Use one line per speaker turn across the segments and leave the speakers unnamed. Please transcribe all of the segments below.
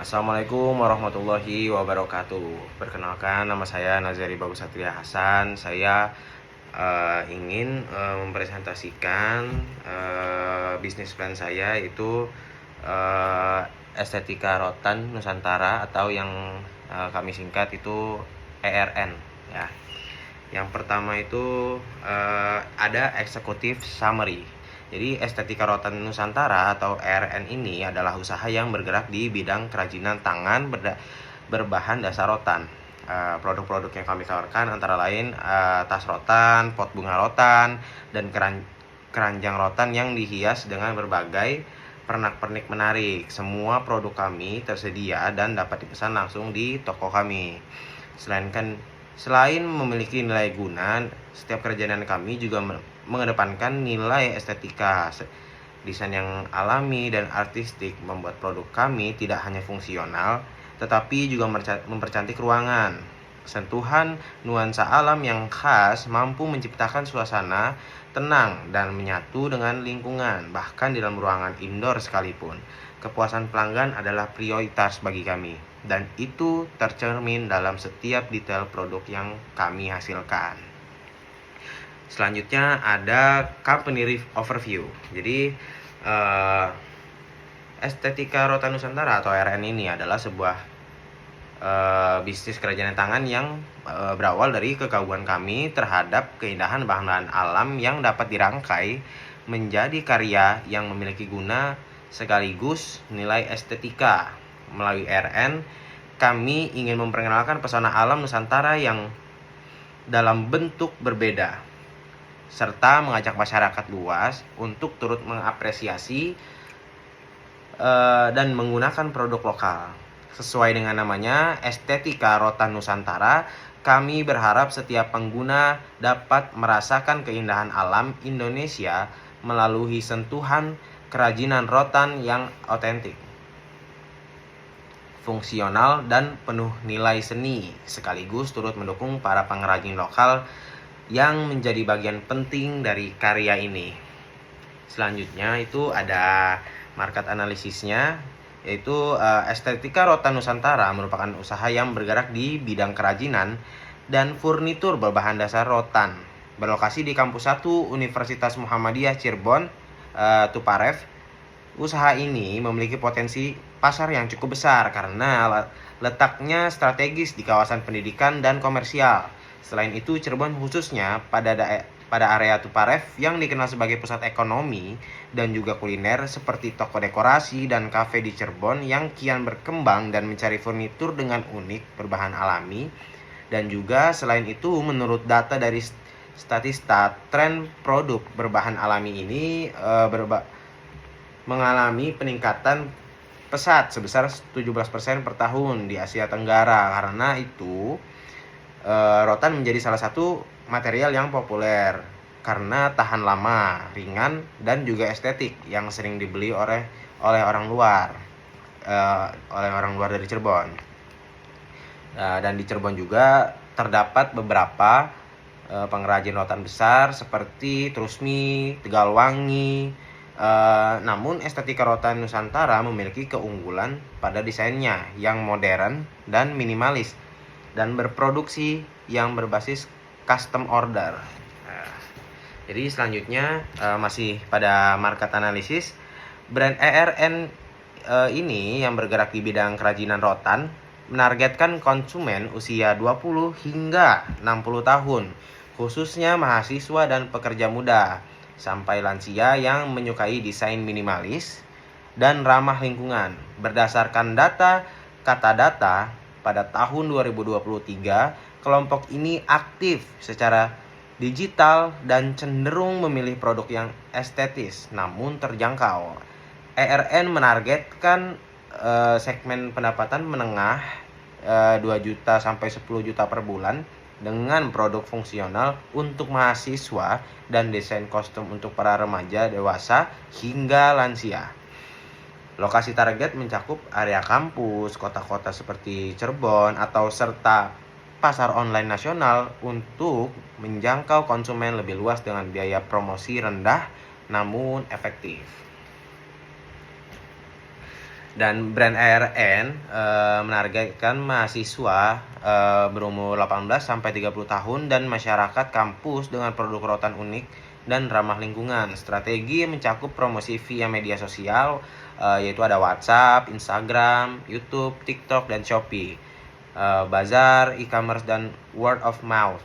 Assalamualaikum warahmatullahi wabarakatuh. Perkenalkan, nama saya Nazari Bagus Satria Hasan. Saya ingin mempresentasikan bisnis plan saya, yaitu Estetika Rotan Nusantara atau yang kami singkat itu ERN ya. Yang pertama itu ada Executive Summary. Jadi Estetika Rotan Nusantara atau ERN ini adalah usaha yang bergerak di bidang kerajinan tangan berbahan dasar rotan. Produk-produk yang kami tawarkan antara lain tas rotan, pot bunga rotan, dan keranjang rotan yang dihias dengan berbagai pernak-pernik menarik. Semua produk kami tersedia dan dapat dipesan langsung di toko kami. Selain memiliki nilai guna, setiap kerajinan kami juga mengedepankan nilai estetika. Desain yang alami dan artistik membuat produk kami tidak hanya fungsional, tetapi juga mempercantik ruangan. Sentuhan nuansa alam yang khas mampu menciptakan suasana tenang dan menyatu dengan lingkungan, bahkan di dalam ruangan indoor sekalipun. Kepuasan pelanggan adalah prioritas bagi kami, dan itu tercermin dalam setiap detail produk yang kami hasilkan. Selanjutnya ada company overview. Jadi Estetika Rotan Nusantara atau ERN ini adalah sebuah bisnis kerajinan tangan yang berawal dari kekaguman kami terhadap keindahan bahan-bahan alam yang dapat dirangkai menjadi karya yang memiliki guna sekaligus nilai estetika. Melalui ERN, kami ingin memperkenalkan pesona alam Nusantara yang dalam bentuk berbeda, serta mengajak masyarakat luas untuk turut mengapresiasi dan menggunakan produk lokal. Sesuai dengan namanya, Estetika Rotan Nusantara, kami berharap setiap pengguna dapat merasakan keindahan alam Indonesia melalui sentuhan kerajinan rotan yang otentik, fungsional, dan penuh nilai seni, sekaligus turut mendukung para pengrajin lokal yang menjadi bagian penting dari karya ini. Selanjutnya itu ada market analisisnya, yaitu Estetika Rotan Nusantara merupakan usaha yang bergerak di bidang kerajinan dan furnitur berbahan dasar rotan. Berlokasi di Kampus 1 Universitas Muhammadiyah Cirebon, Tuparev. Usaha ini memiliki potensi pasar yang cukup besar karena letaknya strategis di kawasan pendidikan dan komersial. Selain itu, Cirebon khususnya pada area Tuparev yang dikenal sebagai pusat ekonomi dan juga kuliner, seperti toko dekorasi dan kafe di Cirebon yang kian berkembang dan mencari furnitur dengan unik berbahan alami. Dan juga selain itu, menurut data dari Statista, tren produk berbahan alami ini mengalami peningkatan pesat sebesar 17% per tahun di Asia Tenggara. Karena itu, rotan menjadi salah satu material yang populer karena tahan lama, ringan, dan juga estetik yang sering dibeli oleh orang luar, dari Cirebon. Dan di Cirebon juga terdapat beberapa pengrajin rotan besar seperti Trusmi, Tegalwangi. Namun Estetika Rotan Nusantara memiliki keunggulan pada desainnya yang modern dan minimalis, dan berproduksi yang berbasis custom order. Jadi selanjutnya masih pada market analysis, brand ERN ini yang bergerak di bidang kerajinan rotan menargetkan konsumen usia 20 hingga 60 tahun, khususnya mahasiswa dan pekerja muda, sampai lansia yang menyukai desain minimalis dan ramah lingkungan. Berdasarkan kata data pada tahun 2023, kelompok ini aktif secara digital dan cenderung memilih produk yang estetis namun terjangkau. ERN menargetkan segmen pendapatan menengah 2 juta sampai 10 juta per bulan dengan produk fungsional untuk mahasiswa dan desain kostum untuk para remaja, dewasa, hingga lansia. Lokasi target mencakup area kampus, kota-kota seperti Cirebon, atau serta pasar online nasional untuk menjangkau konsumen lebih luas dengan biaya promosi rendah namun efektif. Dan brand ARN menargetkan mahasiswa berumur 18 sampai 30 tahun dan masyarakat kampus dengan produk rotan unik dan ramah lingkungan. Strategi mencakup promosi via media sosial, yaitu ada WhatsApp, Instagram, YouTube, TikTok, dan Shopee, bazar, e-commerce, dan word of mouth.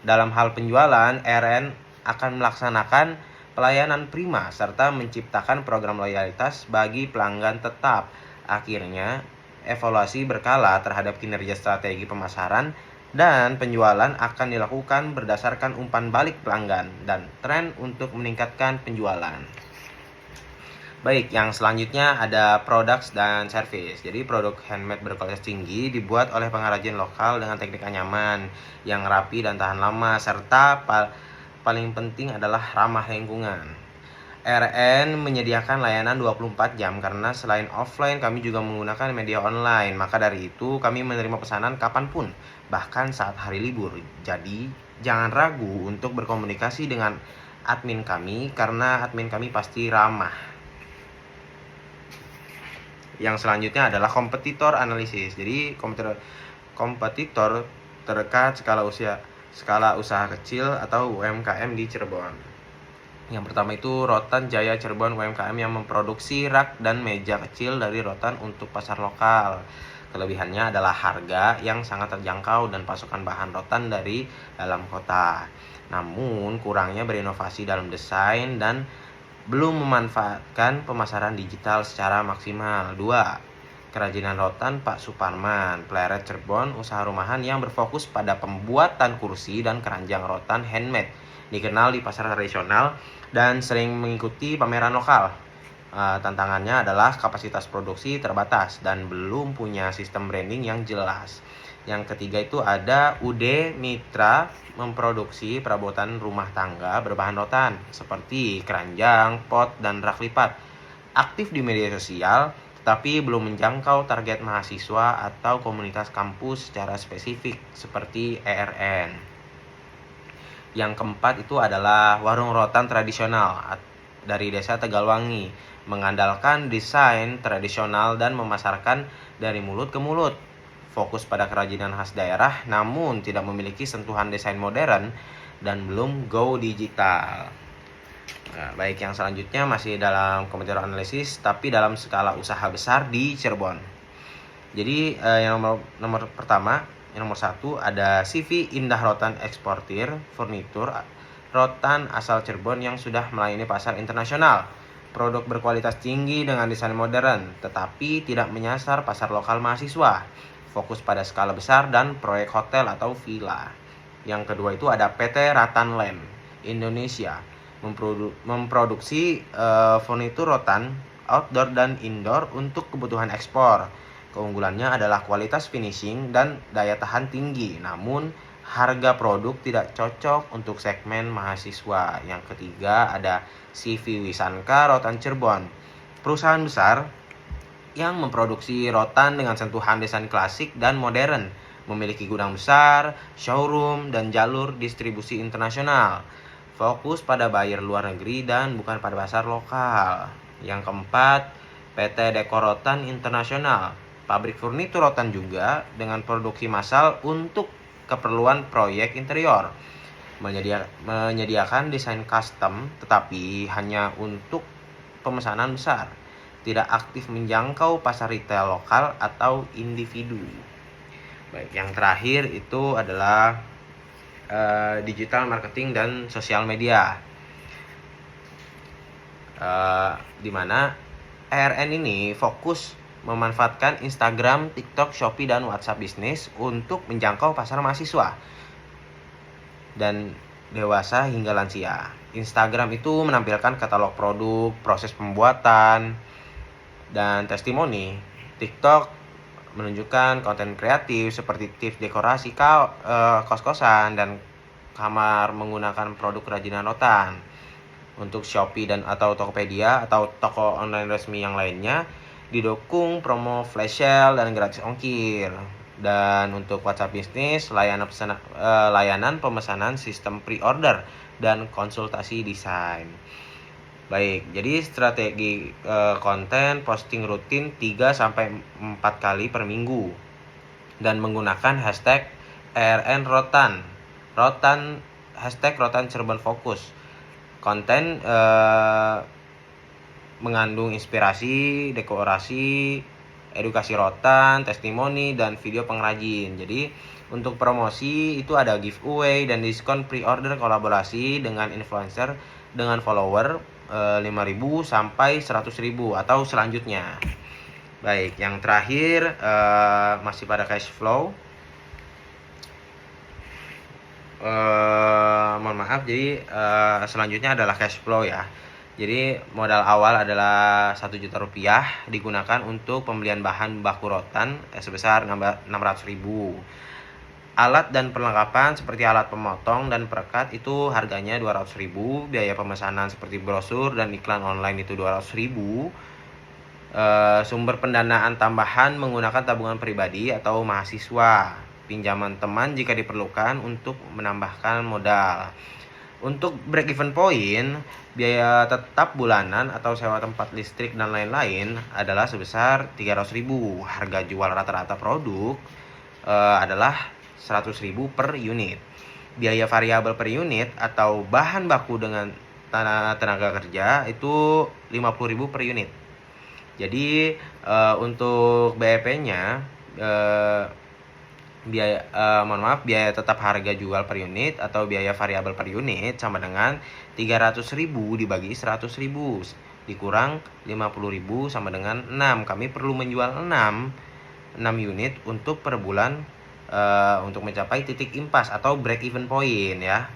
Dalam hal penjualan, ARN akan melaksanakan pelayanan prima serta menciptakan program loyalitas bagi pelanggan tetap. Akhirnya, evaluasi berkala terhadap kinerja strategi pemasaran dan penjualan akan dilakukan berdasarkan umpan balik pelanggan dan tren untuk meningkatkan penjualan. Baik, yang selanjutnya ada products dan service. Jadi produk handmade berkualitas tinggi dibuat oleh pengrajin lokal dengan teknik anyaman yang rapi dan tahan lama, serta paling penting adalah ramah lingkungan. RN menyediakan layanan 24 jam karena selain offline kami juga menggunakan media online. Maka dari itu kami menerima pesanan kapanpun, bahkan saat hari libur. Jadi jangan ragu untuk berkomunikasi dengan admin kami karena admin kami pasti ramah. Yang selanjutnya adalah kompetitor analisis. Jadi kompetitor terdekat skala usaha kecil atau UMKM di Cirebon. Yang pertama itu Rotan Jaya Cirebon UMKM yang memproduksi rak dan meja kecil dari rotan untuk pasar lokal. Kelebihannya adalah harga yang sangat terjangkau dan pasokan bahan rotan dari dalam kota. Namun kurangnya berinovasi dalam desain dan belum memanfaatkan pemasaran digital secara maksimal. 2. Kerajinan rotan Pak Suparman, Pleret Cirebon, usaha rumahan yang berfokus pada pembuatan kursi dan keranjang rotan handmade. Dikenal di pasar tradisional dan sering mengikuti pameran lokal. Tantangannya adalah kapasitas produksi terbatas dan belum punya sistem branding yang jelas. Yang ketiga itu ada UD Mitra, memproduksi perabotan rumah tangga berbahan rotan seperti keranjang, pot, dan rak lipat. Aktif di media sosial tetapi belum menjangkau target mahasiswa atau komunitas kampus secara spesifik seperti ERN. Yang keempat itu adalah warung rotan tradisional dari desa Tegalwangi, mengandalkan desain tradisional dan memasarkan dari mulut ke mulut. Fokus pada kerajinan khas daerah namun tidak memiliki sentuhan desain modern dan belum go digital. Nah, baik, yang selanjutnya masih dalam komputer analisis tapi dalam skala usaha besar di Cirebon. Jadi yang nomor pertama, yang nomor 1 ada CV Indah Rotan Eksportir Furnitur rotan asal Cirebon yang sudah melayani pasar internasional. Produk berkualitas tinggi dengan desain modern tetapi tidak menyasar pasar lokal mahasiswa. Fokus pada skala besar dan proyek hotel atau villa. Yang kedua itu ada PT Ratan Land Indonesia, memproduksi furnitur rotan outdoor dan indoor untuk kebutuhan ekspor. Keunggulannya adalah kualitas finishing dan daya tahan tinggi, namun harga produk tidak cocok untuk segmen mahasiswa. Yang ketiga ada CV Wisanka Rotan Cirebon, perusahaan besar yang memproduksi rotan dengan sentuhan desain klasik dan modern, memiliki gudang besar, showroom, dan jalur distribusi internasional. Fokus pada buyer luar negeri dan bukan pada pasar lokal. Yang keempat, PT Dekor Rotan Internasional, pabrik furnitur rotan juga dengan produksi massal untuk keperluan proyek interior. Menyediakan desain custom tetapi hanya untuk pemesanan besar. Tidak aktif menjangkau pasar retail lokal atau individu. Baik, yang terakhir itu adalah digital marketing dan sosial media. Di mana ARN ini fokus memanfaatkan Instagram, TikTok, Shopee, dan WhatsApp bisnis untuk menjangkau pasar mahasiswa dan dewasa hingga lansia. Instagram itu menampilkan katalog produk, proses pembuatan, dan testimoni. TikTok menunjukkan konten kreatif seperti tips dekorasi kos-kosan dan kamar menggunakan produk kerajinan rotan. Untuk Shopee dan atau Tokopedia atau toko online resmi yang lainnya didukung promo flash sale dan gratis ongkir. Dan untuk WhatsApp bisnis layanan pemesanan sistem pre-order dan konsultasi desain. Baik, jadi strategi konten posting rutin 3-4 kali per minggu dan menggunakan hashtag RN Rotan hashtag Rotan Cirebon Fokus. Konten mengandung inspirasi, dekorasi, edukasi rotan, testimoni, dan video pengrajin. Jadi untuk promosi itu ada giveaway dan diskon pre-order kolaborasi dengan influencer dengan follower 5.000 sampai 100.000 atau selanjutnya. Baik, yang terakhir masih pada cash flow. Mohon maaf, jadi selanjutnya adalah cash flow ya. Jadi modal awal adalah 1 juta rupiah digunakan untuk pembelian bahan baku rotan sebesar 600.000. Alat dan perlengkapan seperti alat pemotong dan perekat itu harganya 200.000. Biaya pemesanan seperti brosur dan iklan online itu 200.000. Sumber pendanaan tambahan menggunakan tabungan pribadi atau mahasiswa, pinjaman teman jika diperlukan untuk menambahkan modal. Untuk break even point, biaya tetap bulanan atau sewa tempat listrik dan lain-lain adalah sebesar 300.000. Harga jual rata-rata produk adalah 100.000 per unit. Biaya variabel per unit atau bahan baku dengan tenaga kerja itu 50.000 per unit. Jadi untuk BEP-nya biaya tetap harga jual per unit atau biaya variabel per unit sama dengan 300.000 dibagi 100.000 dikurang 50.000 sama dengan 6. Kami perlu menjual 6 unit untuk per bulan untuk mencapai titik impas atau break even point ya.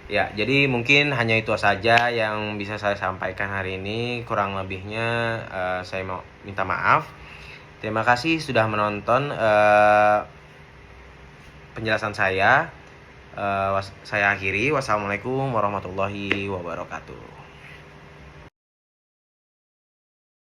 Ya, jadi mungkin hanya itu saja yang bisa saya sampaikan hari ini. Kurang lebihnya saya mau minta maaf. Terima kasih sudah menonton penjelasan saya. Saya akhiri. Wassalamualaikum warahmatullahi wabarakatuh.